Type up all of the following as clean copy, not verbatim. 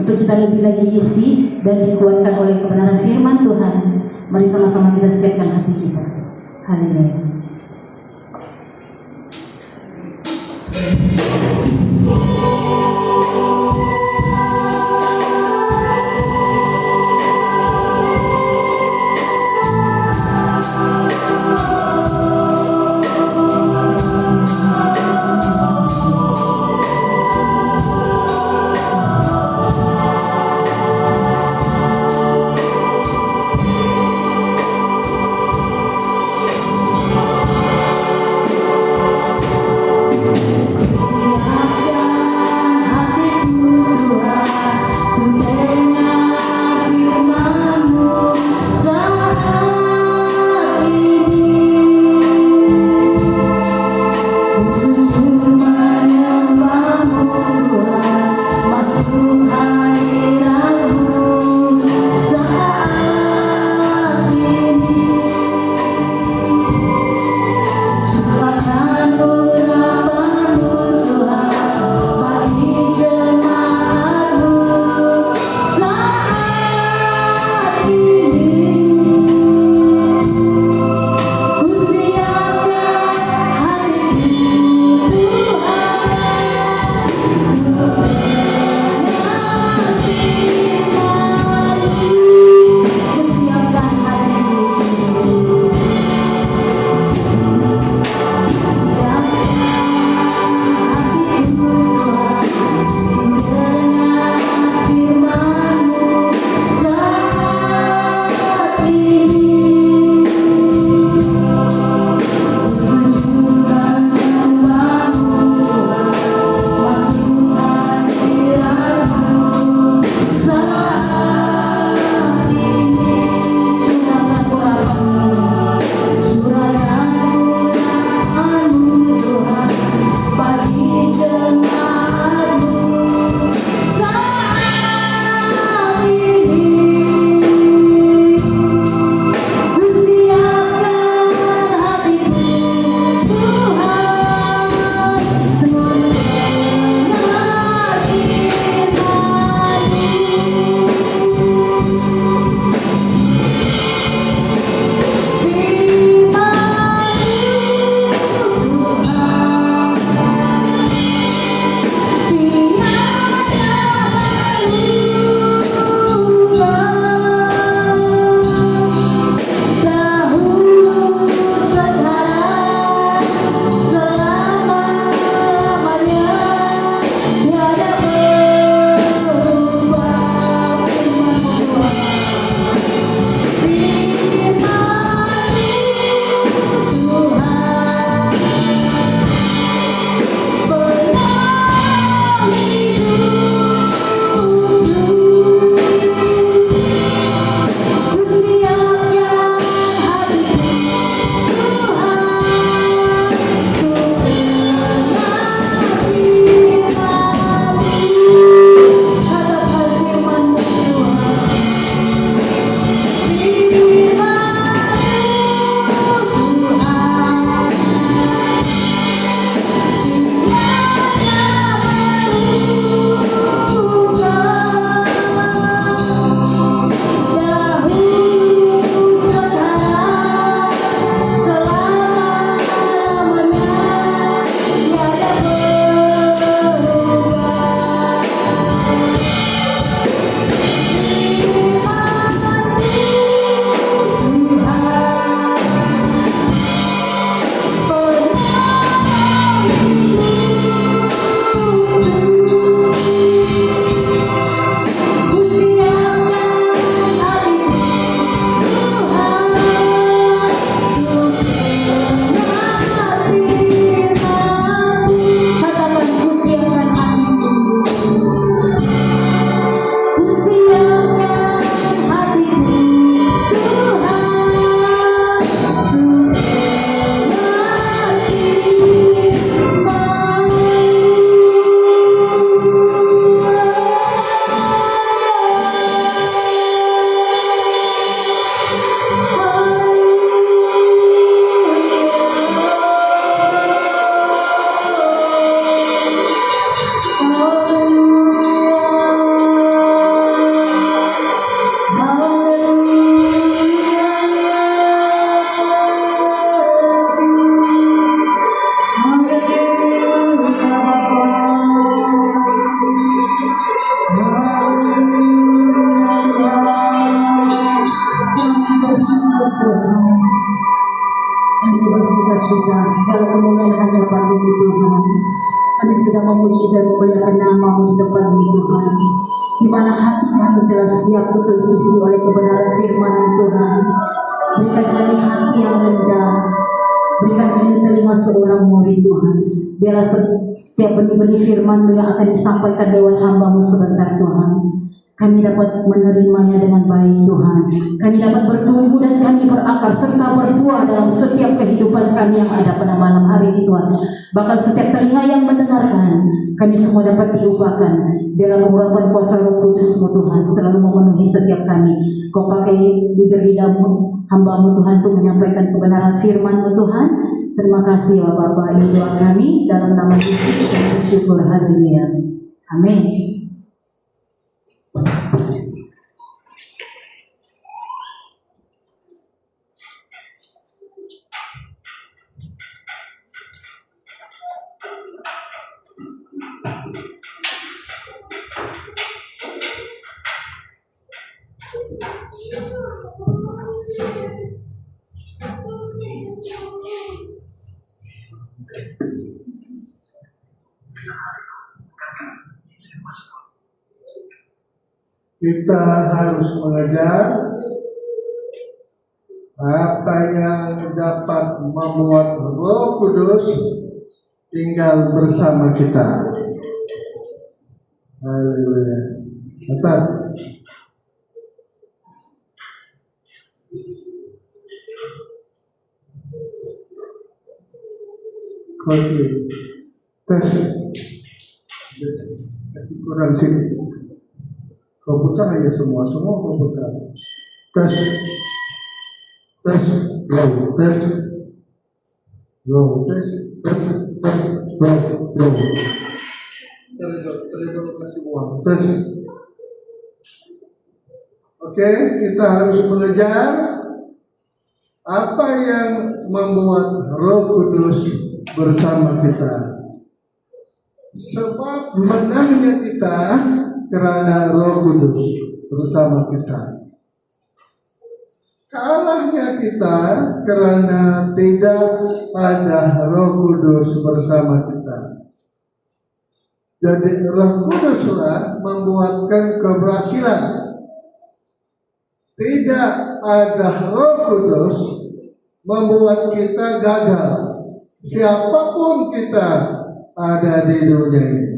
untuk kita lebih lagi diisi dan dikuatkan oleh kebenaran firman Tuhan. Mari sama-sama kita siapkan hati kita. Haleluya. Tuhan, kami bersuka cita, segala kemuliaan hanya bagi Tuhan. Kami sudah memuji dan memuliakan nama-Mu di tempat ini Tuhan, di mana hati kami telah siap untuk diisi oleh kebenaran firman Tuhan. Berikan kami hati yang rendah, berikan kami telinga seorang murid Tuhan. Biarlah setiap benih-benih firman yang akan disampaikan lewat hamba-Mu sebentar Tuhan, kami dapat menerimanya dengan baik Tuhan. Kami dapat bertumbuh dan kami berakar serta berbuah dalam setiap kehidupan kami yang ada pada malam hari ini Tuhan. Bahkan setiap telinga yang mendengarkan, kami semua dapat diubahkan. Biarlah pengurapan kuasa Roh Kudus-Mu Tuhan selalu memenuhi setiap kami. Kau pakai bibir lidah-Mu, hamba-Mu Tuhan, untuk menyampaikan kebenaran firman-Mu Tuhan. Terima kasih ya Bapa, ini doa kami dalam nama Yesus dan bersyukur. Haleluya. Amin. Kita harus mengejar apa yang dapat membuat Roh Kudus tinggal bersama kita. Haleluya. Tetap. Kunci. Tes. Kurang sini. Komputer aja semua komputer. Tes, low, tes, terima kasih uang. Tes. Oke, kita harus mengejar apa yang membuat Roh Kudus bersama kita. Sebab menangnya kita karena Roh Kudus bersama kita. Kalahnya kita karena tidak ada Roh Kudus bersama kita. Jadi Roh Kuduslah membuatkan keberhasilan. Tidak ada Roh Kudus membuat kita gagal. Siapapun kita ada di dunia ini.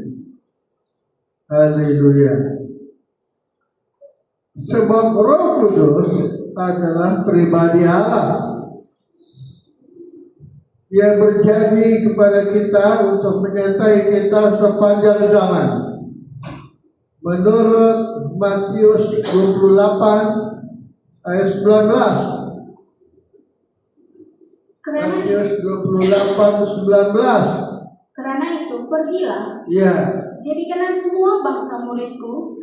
Haleluya. Sebab Roh Kudus adalah pribadi Allah. Dia berjanji kepada kita untuk menyertai kita sepanjang zaman. Menurut Matius 28 ayat 19. Matius 28:19. Karena itu pergilah. Ya. Jadikanlah semua bangsa muridku,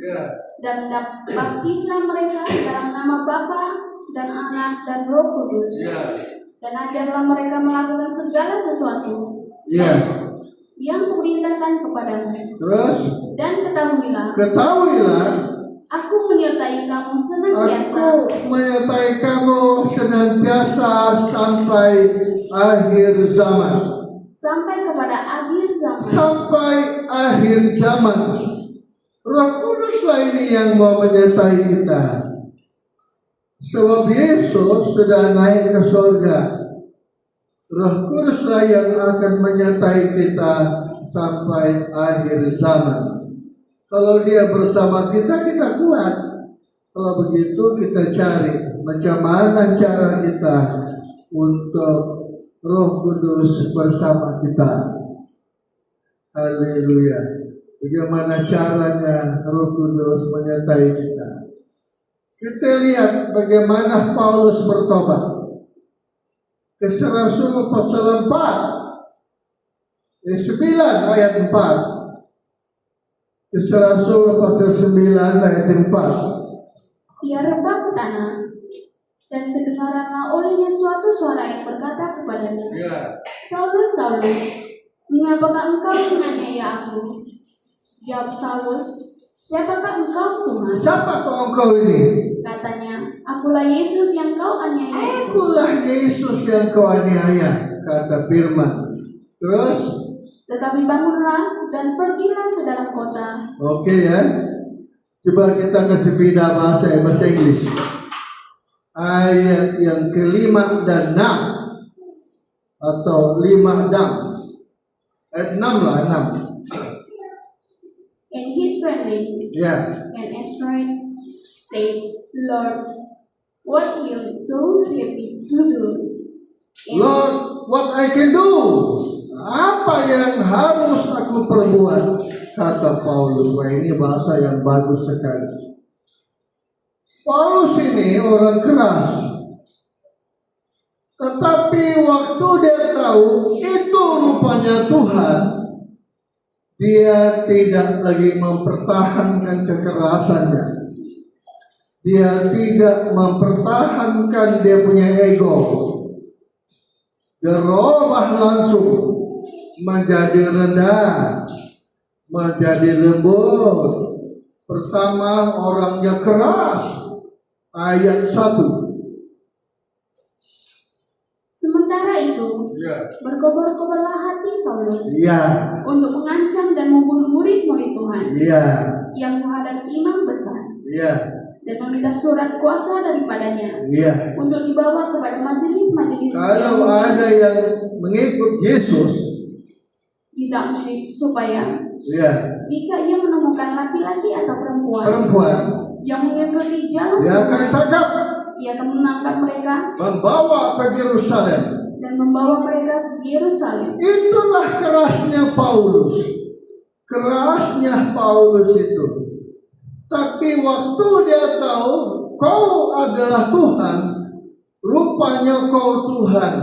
dan baptislah mereka dalam nama Bapa dan Anak dan Roh Kudus, dan ajarlah mereka melakukan segala sesuatu yang kuperintahkan kepadamu. Terus? Dan ketahuilah, aku menyertai kamu senantiasa sampai akhir zaman. Sampai kepada akhir zaman. Sampai akhir zaman. Roh Kuduslah ini yang mau menyertai kita. Sebab Yesus sudah naik ke surga. Roh Kuduslah yang akan menyertai kita sampai akhir zaman. Kalau Dia bersama kita, kita kuat. Kalau begitu kita cari macam mana cara kita untuk Roh Kudus bersama kita. Haleluya. Bagaimana caranya Roh Kudus menyertai kita? Kita lihat bagaimana Paulus bertobat. Kisah Rasul pasal 4 9 ayat 4. Kisah Rasul pasal 9 ayat 4. Ia rebah ke tanah, dan kedengaranlah olehnya suatu suara yang berkata kepadanya, Saulus, Saulus, mengapakah engkau menganiaya aku? Jawab Saulus, siapakah engkau Tuhan? Siapakah engkau ini? Katanya, Akulah Yesus yang kau aniaya. Akulah Yesus yang kau aniaya, kata firman. Terus, Tetapi bangunlah dan pergilah ke dalam kota. oke ya. Coba kita kasih beda bahasa Inggris. Ayat yang ke-5 dan 6 atau 5 dan ayat 6 lah, 6. And he trembled Ya. and Esther said, Lord, what will thou have me to do? And Lord, what I can do? Apa yang harus aku perbuat? Kata Paulus. Wah, ini bahasa yang bagus sekali. Paulus ini orang keras. Tetapi waktu dia tahu itu rupanya Tuhan, dia tidak lagi mempertahankan kekerasannya. Dia tidak mempertahankan dia punya ego. Dia robah langsung menjadi rendah, menjadi lembut. Pertama orangnya keras. Ayat 1. sementara itu, Ya. berkobar-kobarlah hati Saulus Ya. untuk mengancam dan membunuh murid-murid Tuhan Ya. yang menghadap imam besar Ya. dan meminta surat kuasa daripadanya Ya. untuk dibawa kepada majelis-majelis Kalau ada yang mengikut Yesus, di Damsyik supaya ya, jika ia menemukan laki-laki atau perempuan, yang mengikuti jalan dia akan Tuhan, tangkap, ia akan menangkap mereka membawa ke Yerusalem. dan membawa mereka ke Yerusalem. Itulah kerasnya Paulus. Kerasnya Paulus itu. Tapi waktu dia tahu kau adalah Tuhan, rupanya kau Tuhan.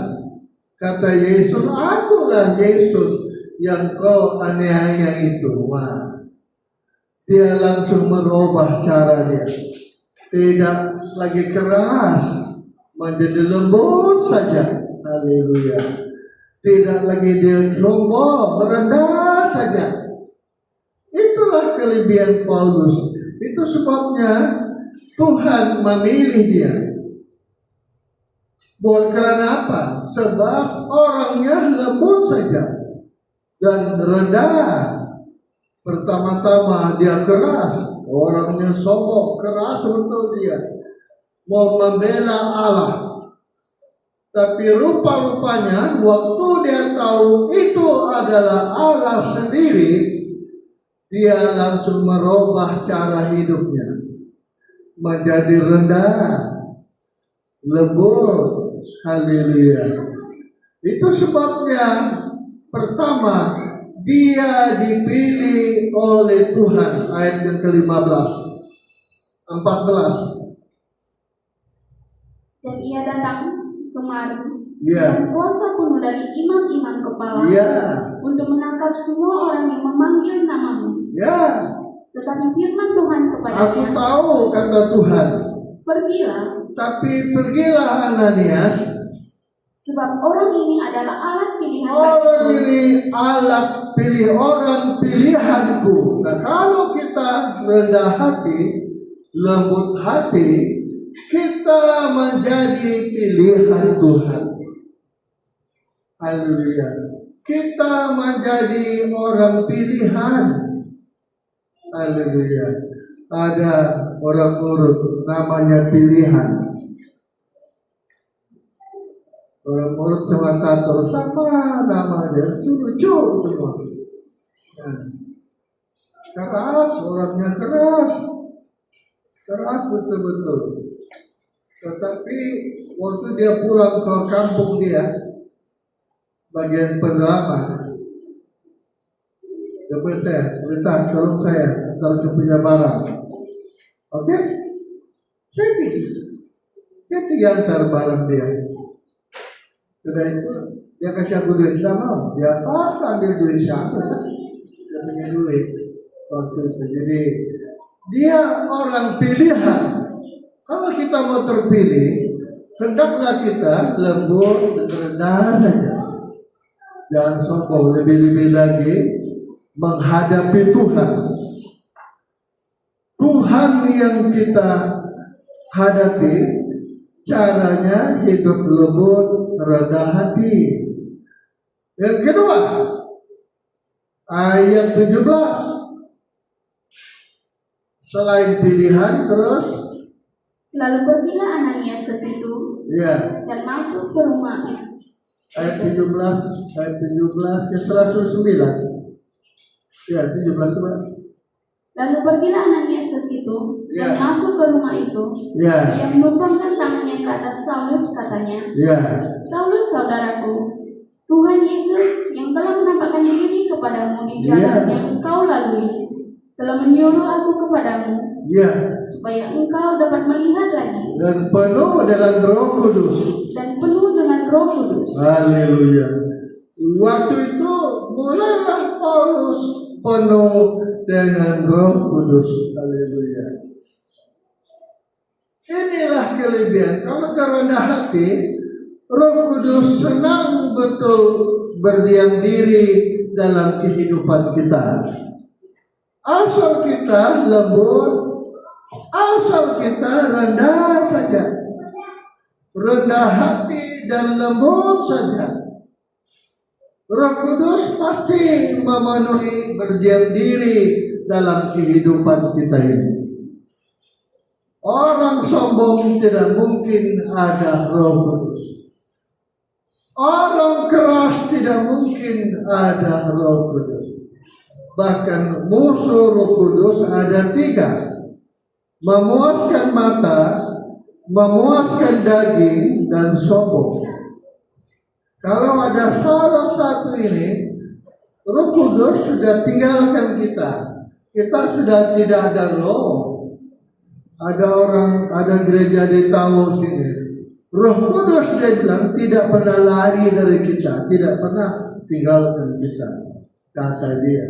Kata Yesus, akulah Yesus yang kau aniaya itu. Wah. Dia langsung merubah cara dia. Tidak lagi keras, menjadi lembut saja. Haleluya. Tidak lagi dia sombong, merendah saja. Itulah kelebihan Paulus. Itu sebabnya Tuhan memilih dia. Bukan karena apa? Sebab orangnya lembut saja dan rendah. Pertama-tama dia keras, orangnya sombong, keras betul dia. Mau membela Allah. Tapi rupa-rupanya waktu dia tahu itu adalah Allah sendiri, dia langsung merubah cara hidupnya menjadi rendah, lembut. Haleluya. Itu sebabnya pertama dia dipilih oleh Tuhan. Ayat yang ke-15 14. Dan ia datang kemari Ya. dengan kuasa penuh dari imam-imam kepala Ya. untuk menangkap semua orang yang memanggil namamu. Ya. Tetapi firman Tuhan Aku kepadanya, tahu, kata Tuhan. pergilah, Tapi pergilah Ananias. sebab orang ini adalah alat pilihan Orang bagiku. ini alat pilih, orang pilihanku. Nah, kalau kita rendah hati, lembut hati, kita menjadi pilihan Tuhan. Haleluya. Kita menjadi orang pilihan. Haleluya. Ada orang urut namanya pilihan. Orang urut sama kantor sama namanya lucu semua. Nah, keras, orangnya keras betul-betul. Tetapi waktu dia pulang ke kampung dia, bagian pedalaman, dapat saya cerita, tolong saya antar saya punya barang. Oke? Saya antar barang dia. Sudah itu dia kasih aku duit, tidak mau. Dia paksa ambil duit siapa? Dia punya duit waktu itu. Jadi dia orang pilihan. Kalau kita mau terpilih, hendaklah kita lembut dan rendah saja. Jangan sombong, lebih-lebih lagi menghadapi Tuhan. Tuhan yang kita hadapi caranya hidup lembut, rendah hati. Yang kedua, ayat 17. Selain pilihan terus, Lalu pergilah Ananias ke situ ya, dan masuk ke rumah itu. ayat 17 ke 109. Ya, 17 coba. Lalu pergilah Ananias ke situ dan Ya. masuk ke rumah itu. Ya, Ia menumpangkan tangannya ke atas Saulus, katanya, ya, Saulus saudaraku, Tuhan Yesus yang telah menampakkan diri kepadamu di jalan Ya. yang engkau lalui telah menyuruh aku kepadamu ya, supaya engkau dapat melihat lagi dan penuh dengan Roh Kudus. dan penuh dengan Roh Kudus. Haleluya. Waktu itu mulailah Paulus penuh dengan Roh Kudus. Haleluya. Inilah kelebihan. Kalau terendah hati, Roh Kudus senang betul berdiam diri dalam kehidupan kita. Asal kita lembut, asal kita rendah saja, rendah hati dan lembut saja, Roh Kudus pasti memenuhi berdiam diri dalam kehidupan kita ini. Orang sombong tidak mungkin ada Roh Kudus. Orang keras tidak mungkin ada Roh Kudus. Bahkan musuh Roh Kudus ada 3. Memuaskan mata, memuaskan daging, dan sombong. Kalau ada salah satu ini, Roh Kudus sudah tinggalkan kita. Kita sudah tidak ada roh. Ada gereja di Tawo sini. Roh Kudus dia bilang tidak pernah lari dari kita, tidak pernah tinggalkan kita, kata dia.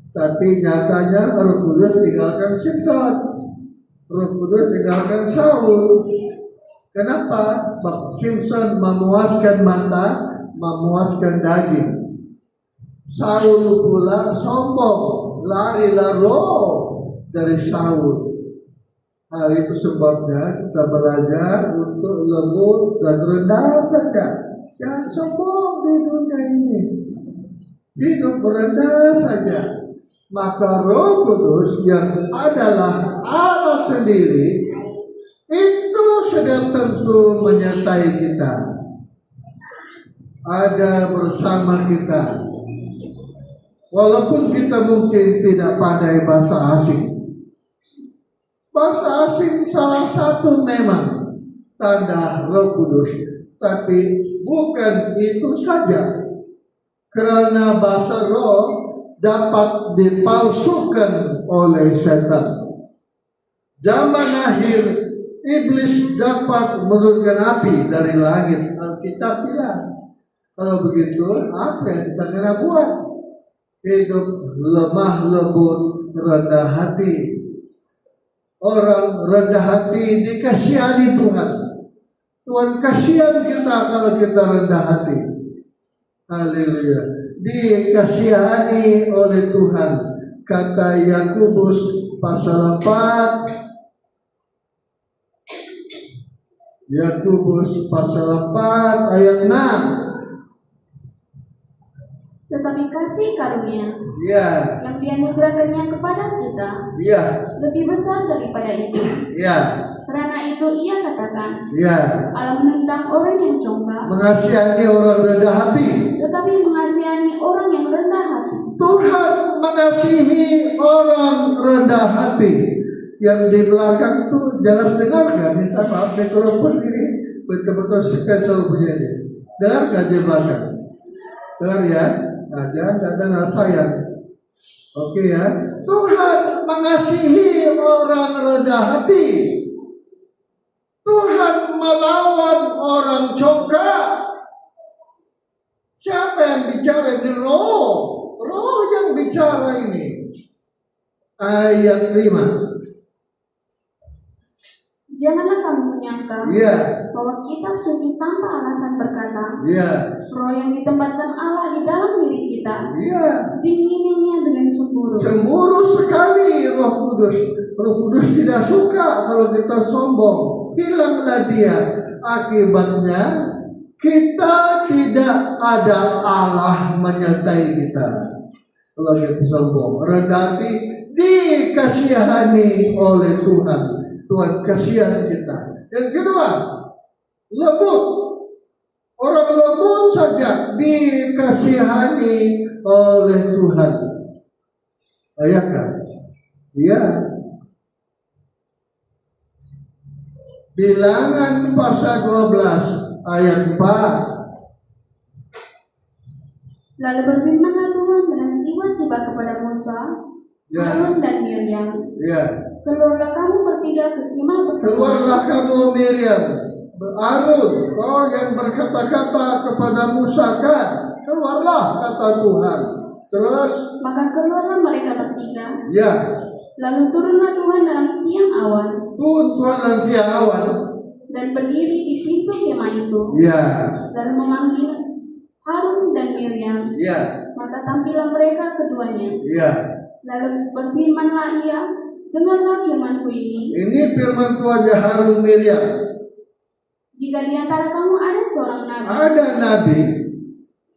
Tapi nyatanya Roh Kudus tinggalkan Simson, Roh Kudus tinggalkan Saul. Kenapa? Simson memuaskan mata, memuaskan daging. Saul pula sombong, larilah roh dari Saul. Hal itu sebabnya kita belajar untuk lembut dan rendah saja. Jangan sombong di dunia ini. Hidup rendah saja. Maka Roh Kudus yang adalah Allah sendiri itu sudah tentu menyertai kita, ada bersama kita. Walaupun kita mungkin tidak pandai bahasa asing, bahasa asing salah satu memang tanda Roh Kudus, tapi bukan itu saja. Karena bahasa roh dapat dipalsukan oleh setan. Zaman akhir iblis dapat menurunkan api dari langit. Alkitab bilang, kalau begitu apa yang kita kena buat? Hidup lemah lembut, rendah hati. Orang rendah hati dikasihani Tuhan. Tuhan kasihan kita kalau kita rendah hati. Haleluya. Dikasihani oleh Tuhan. Kata Yakobus pasal 4, Yakobus pasal 4 ayat 6. Tetapi kasih karunia Ya, yang dianugerahkannya kepada kita ya, lebih besar daripada itu. ya, Karena itu ia katakan, ya. Allah menentang orang yang congkak, Mengasihani orang rendah hati. tetapi mengasihani orang yang rendah hati. Tuhan mengasihi orang rendah hati. Yang di belakang tuh jangan dengarkan, minta maaf, mikrofon ini betul-betul spesial begini. Dengarkan di belakang. Dengar ya. Nah, jangan dengar saya. Oke ya. Tuhan mengasihi orang rendah hati. Tuhan melawan orang congkak. Siapa yang bicara ini? Roh yang bicara ini. Ayat 5. Janganlah kamu menyangka Iya, bahwa kitab suci tanpa alasan berkata, iya, roh yang ditempatkan Allah di dalam diri kita iya. diiringinya dengan cemburu. Cemburu sekali Roh Kudus. Roh Kudus tidak suka kalau kita sombong. Hilanglah dia. Akibatnya kita tidak ada Allah menyertai kita. Kalau kita sombong, rendah hati, dikasihani oleh Tuhan. Tuhan kasihan kita. Yang kedua, lembut. Orang lembut saja dikasihani oleh Tuhan. Ayat kan? Iya. Bilangan pasal 12 ayat 4. Lalu berfirmanlah Tuhan dengan tiba-tiba kepada Musa, Harun dan Miriam. Ya. Keluarlah kamu bertiga ke kemah pertemuan. Keluarlah kamu Miriam, Harun, kau yang berkata-kata kepada Musa kan? Keluarlah kata Tuhan. Terus? Maka keluarlah mereka bertiga. Ya. Lalu turunlah Tuhan dalam tiang awan. Tuhan dalam tiang awan. Dan berdiri di pintu kemah itu. Ya. Lalu memanggil Harun dan Miriam. Ya. Maka tampillah mereka keduanya. Ya. Lalu berfirmanlah ia, dengarlah firmanku ini. Ini firman Tuhan Harun Miriam. Jika di antara kamu ada seorang nabi. Ada nabi.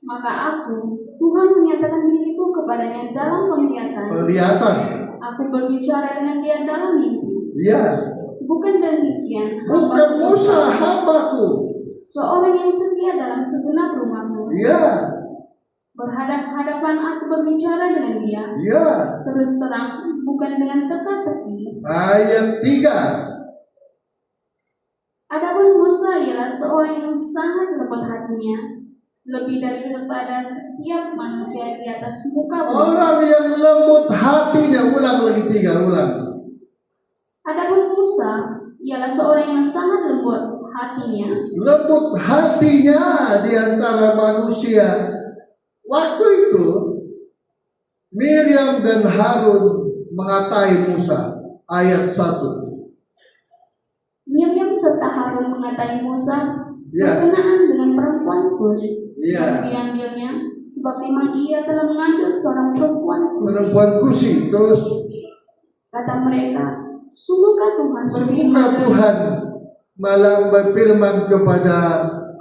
Maka aku, Tuhan menyatakan diriku kepadanya dalam penglihatan. Penglihatan. Aku berbicara dengan dia dalam mimpi. Ya. Bukan demikian. Bukan Musa hambaku. Seorang yang setia dalam segenap rumahmu. Ya. Berhadap-hadapan aku berbicara dengan dia. Ya. Terus terang, bukan dengan teka-teki. Ayat 3. Adapun Musa ialah seorang yang sangat lembut hatinya, lebih daripada setiap manusia di atas muka bumi. Orang yang lembut hatinya, ulang lagi 3, ulang. Adapun Musa ialah seorang yang sangat lembut hatinya. Lembut hatinya di antara manusia. Waktu itu Miriam dan Harun mengatai Musa. Ayat 1. Miriam serta Harun mengatai Musa Ya. berkenaan dengan perempuan Kus Ya. yang diambilnya, sebab memang ia telah mengambil seorang perempuan Kus. Perempuan Kusi. Terus, Kata mereka, sungguhkah Tuhan sungguhkah Tuhan malah berfirman kepada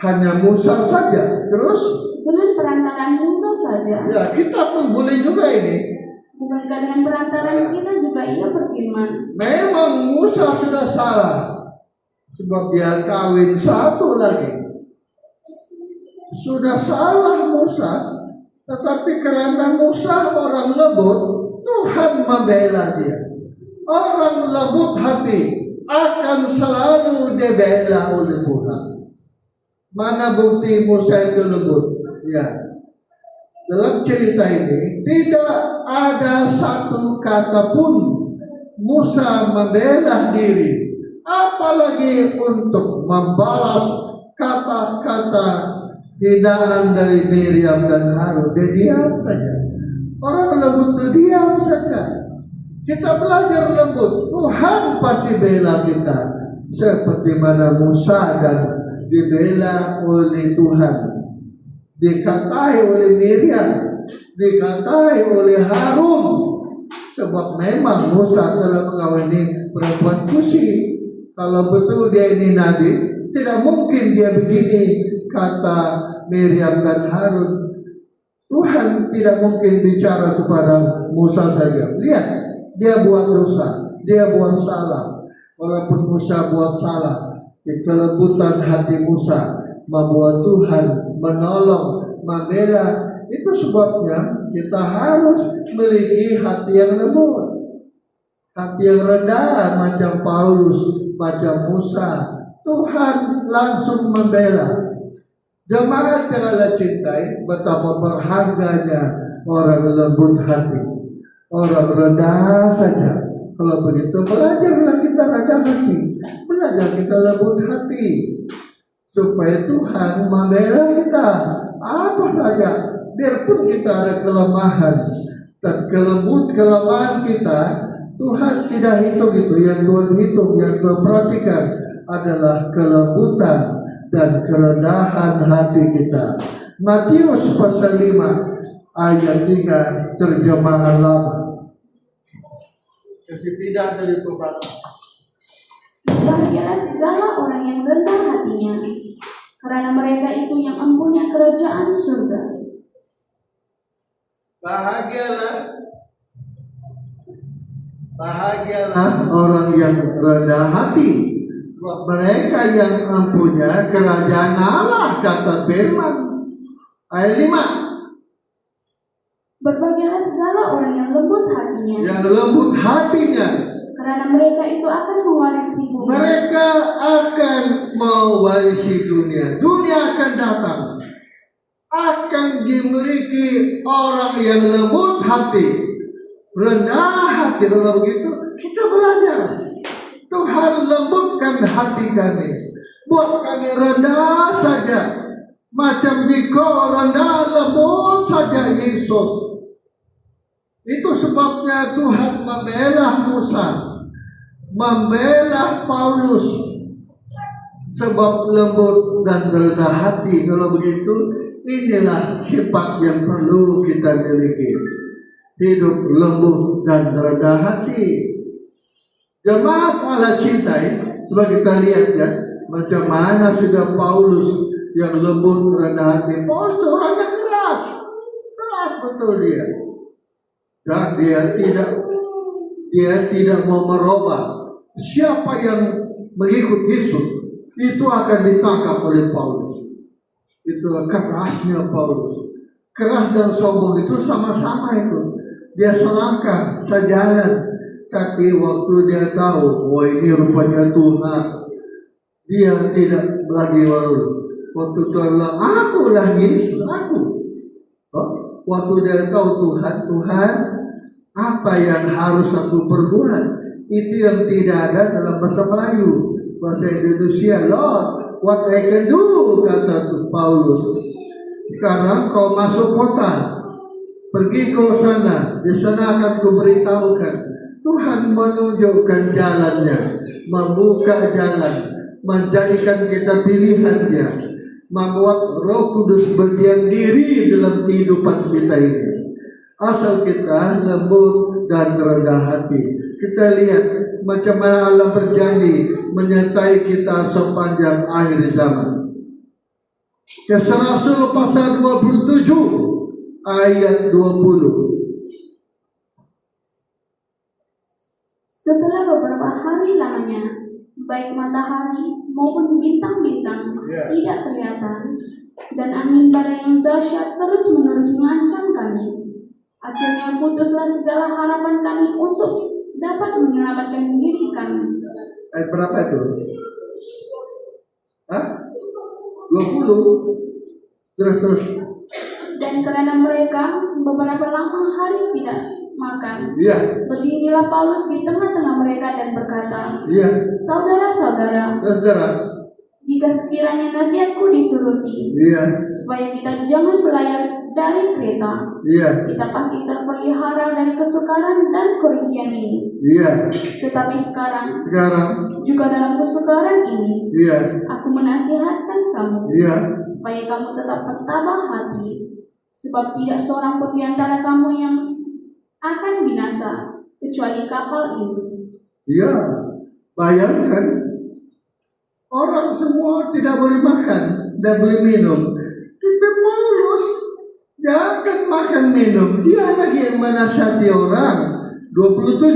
hanya Musa saja? Terus, dengan perantaraan Musa saja? ya kita pun boleh juga ini. Bukankah dengan perantaraan kita juga ia berfirman? Memang Musa sudah salah. Sebab dia kawin satu lagi. Sudah salah Musa. Tetapi karena Musa orang lembut, Tuhan membela dia. Orang lembut hati akan selalu dibela oleh Tuhan. Mana bukti Musa itu lembut? Ya. Dalam cerita ini tidak ada satu kata pun Musa membela diri, apalagi untuk membalas kata-kata hinaan dari Miriam dan Harun. Dia diam saja. Orang lembut itu diam saja. Kita belajar lembut, Tuhan pasti bela kita. Seperti mana Musa dan dibela oleh Tuhan, dikatai oleh Miriam, dikatai oleh Harun. Sebab memang Musa telah mengawini perempuan Kusi. Kalau betul dia ini nabi, tidak mungkin dia begini, kata Miriam dan Harun. Tuhan tidak mungkin bicara kepada Musa saja. Lihat, dia buat dosa, dia buat salah. Walaupun Musa buat salah, di kelembutan hati Musa membuat Tuhan menolong, membela. Itu sebabnya kita harus memiliki hati yang lembut, hati yang rendah, macam Paulus, macam Musa. Tuhan langsung membela. Jemaat janganlah cintai betapa berharganya orang lembut hati, orang rendah saja. Kalau begitu belajarlah kita rendah hati, belajar kita lembut hati, supaya Tuhan membela kita apa saja. Biarpun kita ada kelemahan dan kelemahan kita, Tuhan tidak hitung itu. Yang Tuhan hitung, yang Tuhan perhatikan adalah kelembutan dan kerendahan hati kita. Matius pasal 5 ayat 3 terjemahan lama. Kasih tidak dari perbatas. Bahagialah kepada segala orang yang rendah hatinya, karena mereka itu yang mempunyai kerajaan surga. Bahagialah orang yang rendah hati, mereka yang mempunyai kerajaan Allah, kata firman. Ayat 5. Berbahagialah segala orang yang lembut hatinya, karena mereka itu akan mewarisi bumi. Mereka akan mewarisi dunia. Dunia akan datang, akan dimiliki orang yang lembut hati, rendah hati. Kalau begitu kita belajar, Tuhan lembutkan hati kami, buat kami rendah saja, macam Diko rendah lembut saja Yesus. Itu sebabnya Tuhan membela Musa, membela Paulus, sebab lembut dan rendah hati. Kalau begitu, inilah sifat yang perlu kita miliki, hidup lembut dan rendah hati. Jemaat Allah cintai, coba kita lihat ya, macam mana sudah Paulus yang lembut rendah hati. Paulus itu orangnya keras betul dia. Dan dia tidak mau merubah. Siapa yang mengikut Yesus itu akan ditangkap oleh Paulus. Itu kerasnya Paulus. Keras dan sombong itu sama-sama itu. Dia selangkah, sejalan. Tapi waktu dia tahu, oh ini rupanya Tuhan, dia tidak lagi malu. Waktu Tuhan bilang, akulah Yesus, aku. Waktu dia tahu Tuhan, apa yang harus aku perbuat? Itu yang tidak ada dalam bahasa Melayu. Bahasa Indonesia, Lord, what I can do, kata Paulus. Sekarang kau masuk kota, pergi ke sana, di sana akan kuberitahukan. Tuhan menunjukkan jalannya, membuka jalan, menjadikan kita pilihannya, membuat Roh Kudus berdiam diri dalam kehidupan kita ini. Asal kita lembut dan rendah hati. Kita lihat macam mana Allah berjanji menyertai kita sepanjang akhir zaman. Kisah Rasul pasal 27 ayat 20. Setelah beberapa hari lamanya, baik matahari maupun bintang-bintang tidak kelihatan, dan angin badai yang dahsyat terus-menerus mengancam kami. Akhirnya putuslah segala harapan kami untuk dapat menyelamatkan diri kami. Ayat berapa itu? 20. Terus. Dan karena mereka beberapa lama hari tidak makan, berdirilah Paulus di tengah-tengah mereka dan berkata, Saudara-saudara, jika sekiranya nasihatku dituruti, supaya kita jangan belayar dari Kreta, kita pasti terpelihara dari kesukaran dan kerugian ini. Tetapi sekarang juga dalam kesukaran ini, aku menasihatkan kamu, supaya kamu tetap bertabah hati, sebab tidak seorang pun di antara kamu yang akan binasa kecuali kapal ini. Bayangkan, orang semua tidak boleh makan dan boleh minum. Tapi Paulus jangan makan minum, dia lagi yang menasihati orang. 27.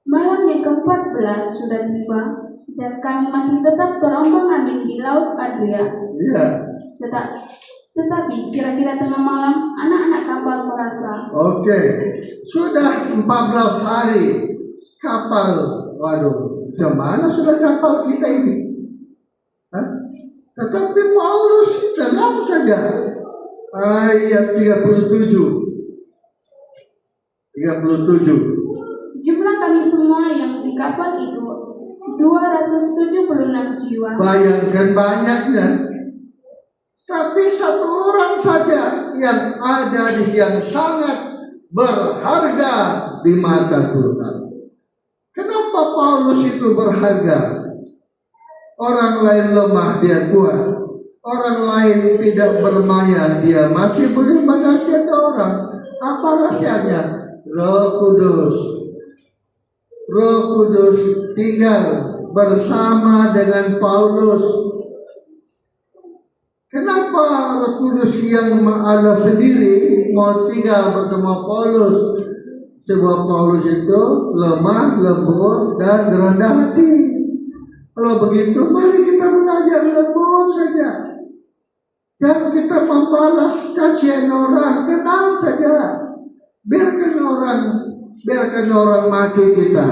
Malam yang ke-14 sudah tiba, dan kami masih tetap terombang-ambing di laut Adria. Tetapi kira-kira tengah malam anak-anak kapal merasa. Sudah 14 hari kapal. Waduh, gimana sudah kapal kita ini? Tetapi Paulus tenang saja. Ayat 37. Jumlah kami semua yang di kapal itu 276 jiwa. Bayangkan banyaknya. Tapi satu orang saja yang ada yang sangat berharga di mata Tuhan. Kenapa Paulus itu berharga? Orang lain lemah, dia kuat. Orang lain tidak bermaya, dia masih boleh menasihati orang. Apa rahasianya? Roh Kudus. Roh Kudus tinggal bersama dengan Paulus. Kenapa Roh Kudus yang Allah sendiri mau tinggal bersama Paulus? Sebab Paulus itu lemah, lembut, dan rendah hati. Kalau begitu, mari kita belajar lembut saja. Jangan kita membalas cacian orang, tenang saja. Biarkan orang mati kita.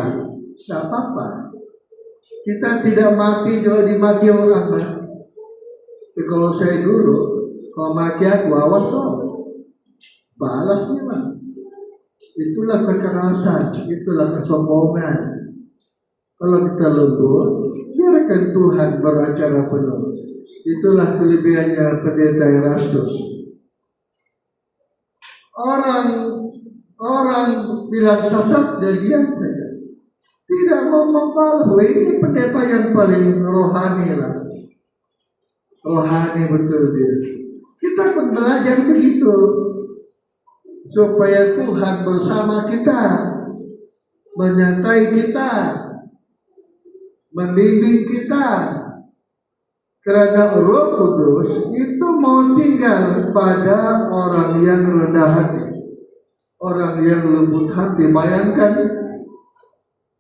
Tidak apa-apa. Kita tidak mati juga dimaki orang. Tapi kalau saya dulu, kalau maki aku, awas kok. Balas memang. Itulah kekerasan, itulah kesombongan. Kalau kita lembut, biarkan Tuhan beracara penuh. Itulah kelebihannya pendeta Erastus. Orang bilang sesat, dia diam saja. Tidak mau membalas. Ini pendeta yang paling rohani lah. Rohani betul dia. Kita pun belajar begitu. Supaya Tuhan bersama kita, menyertai kita, membimbing kita. Karena Roh Kudus itu mau tinggal pada orang yang rendah hati, orang yang lembut hati. Bayangkan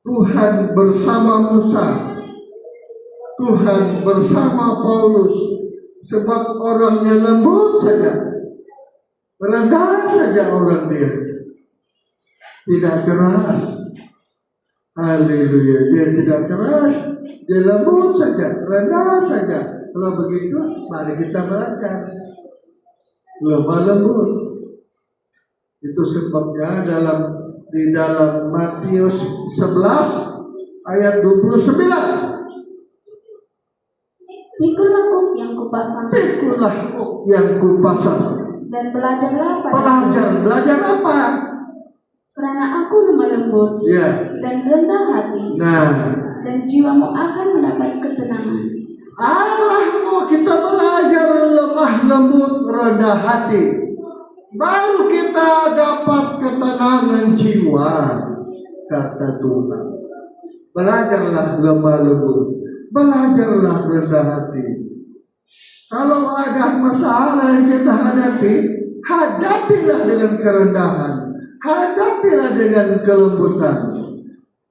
Tuhan bersama Musa, Tuhan bersama Paulus, sebab orangnya lembut saja, rendah saja orang dia, tidak keras. Haleluya, dia tidak keras, dia lembut saja, rendah saja. Kalau begitu, mari kita belajar lemah lembut. Itu sebabnya di dalam Matius 11 ayat 29. Pikulah kuk yang kupasang. Pikulah kuk yang kupasang. Dan belajarlah pada Belajar apa? Karena aku lemah lembut dan rendah hati. Dan jiwamu akan mendapat ketenangan. Allah mau kita belajar lemah lembut, rendah hati. Baru kita dapat ketenangan jiwa, kata Tuhan. Belajarlah lemah lembut, belajarlah rendah hati. Kalau ada masalah yang kita hadapi, hadapilah dengan kerendahan, hadapilah dengan kelembutan.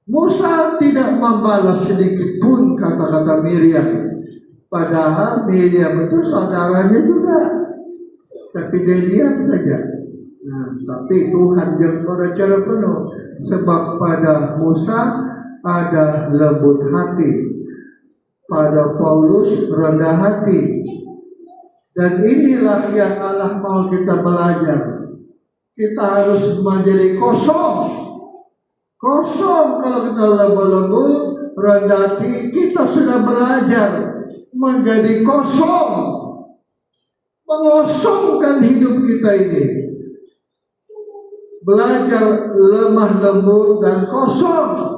Musa tidak membalas sedikit pun kata-kata Miriam. Padahal Miriam itu saudaranya juga, tapi dia diam saja. Tapi Tuhan yang beracara penuh, sebab pada Musa ada lembut hati, pada Paulus rendah hati. Dan inilah yang Allah mau kita belajar. Kita harus menjadi kosong. Kosong kalau kita lembut, rendah hati, kita sudah belajar menjadi kosong, mengosongkan hidup kita ini. Belajar lemah lembut dan kosong,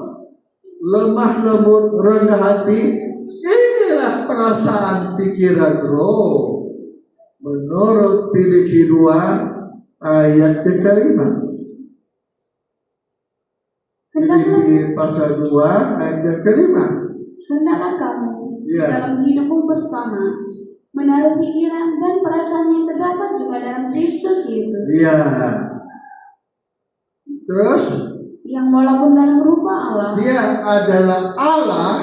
lemah lembut, rendah hati. Inilah perasaan pikiran roh menurut Filipi 2 ayat ke-5. Filipi pasal 2 ayat ke-5. Hendaklah kamu dalam hidupmu bersama menaruh pikiran dan perasaan yang terdapat juga dalam Kristus Yesus. Terus yang walaupun dalam rupa Allah, dia adalah Allah,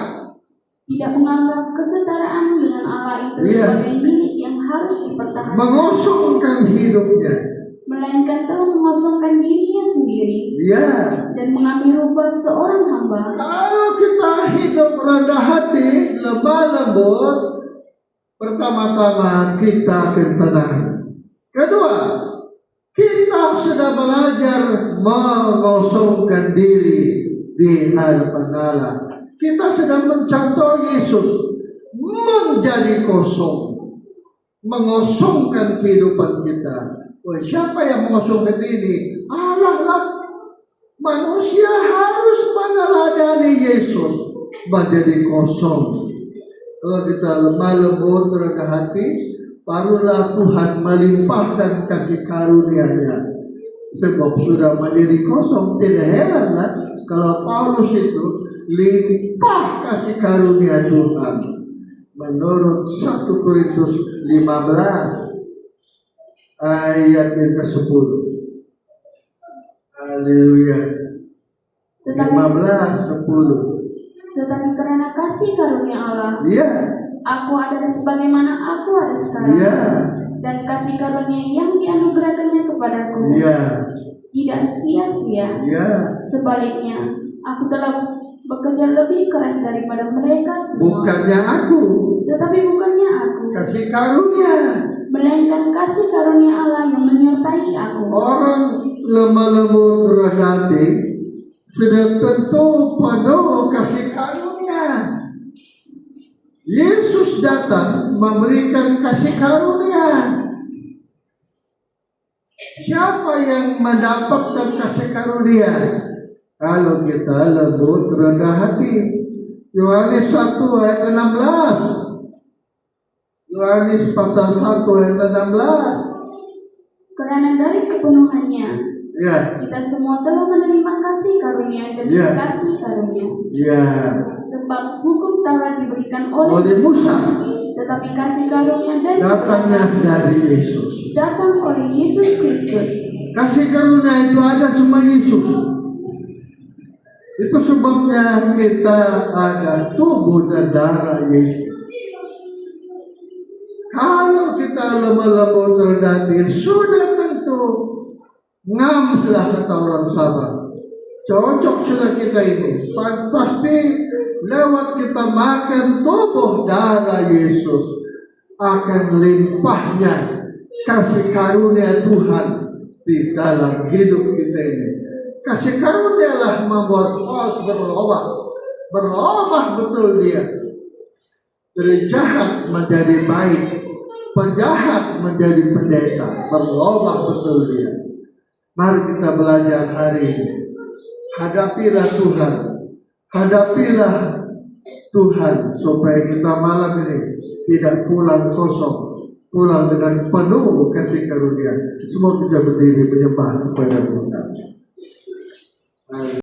tidak menganggap kesetaraan dengan Allah itu sebagai milik yang harus dipertahankan, mengosongkan hidupnya, melainkan telah mengosongkan dirinya sendiri dan mengambil rupa seorang hamba. Kalau kita hidup rendah hati, lemah lembut, pertama-tama kita akan tenang. Kedua, kita sudah belajar mengosongkan diri di hadapan Allah. Kita sudah mencontoh Yesus menjadi kosong, mengosongkan kehidupan kita. Siapa yang mengosongkan diri? Allah lah. Manusia harus meneladani Yesus menjadi kosong. Kalau kita lemah lembut, rendah hati, barulah Tuhan melimpahkan kasih karunia-Nya. Sebab sudah menjadi kosong. Tidak heranlah kalau Paulus itu limpah kasih karunia Tuhan. Menurut 1 Korintus 15 ayat yang ke-10. Haleluya. 15:10. Tetapi karena kasih karunia Allah, Iya. aku ada sebagaimana aku ada sekarang. Iya. Dan kasih karunia yang dianugerahkannya kepadaku tidak sia-sia. Iya. Sebaliknya, aku telah bekerja lebih keras daripada mereka semua. Bukannya aku, Tetapi bukannya aku, kasih karunia. melainkan kasih karunia Allah yang menyertai aku. Orang lemah lembut rendah hati sudah tentu penuh kasih karunia. Yesus datang memberikan kasih karunia. Siapa yang mendapatkan kasih karunia? Kalau kita lembut rendah hati. Yohanes 1 ayat 16. Yohanes pasal 1 ayat 16. Karena dari kepenuhannya, Ya. kita semua telah menerima kasih karunia demi kasih karunia. Ya. Sebab hukum Taurat diberikan oleh Oleh Musa. tetapi kasih karunia dari Datangnya dari Yesus. datang oleh Yesus Kristus. Kasih karunia itu ada sama Yesus. Itu sebabnya kita ada tubuh dan darah Yesus. Kalau kita lemah lembut rendah hati, sudah tentu ngam sudah kata orang Sabah. Cocok sudah kita ini. Pasti lewat kita makan tubuh darah Yesus akan limpahnya kasih karunia Tuhan di dalam hidup kita ini. Kasih karunia lah membuat Paulus berubah betul dia. Dari jahat menjadi baik, penjahat menjadi pendeta, berubah betul dia. Mari kita belajar hari ini. Hadapilah Tuhan. Hadapilah Tuhan supaya kita malam ini tidak pulang kosong, pulang dengan penuh kasih karunia. Semua kita berdiri menyembah kepada Tuhan.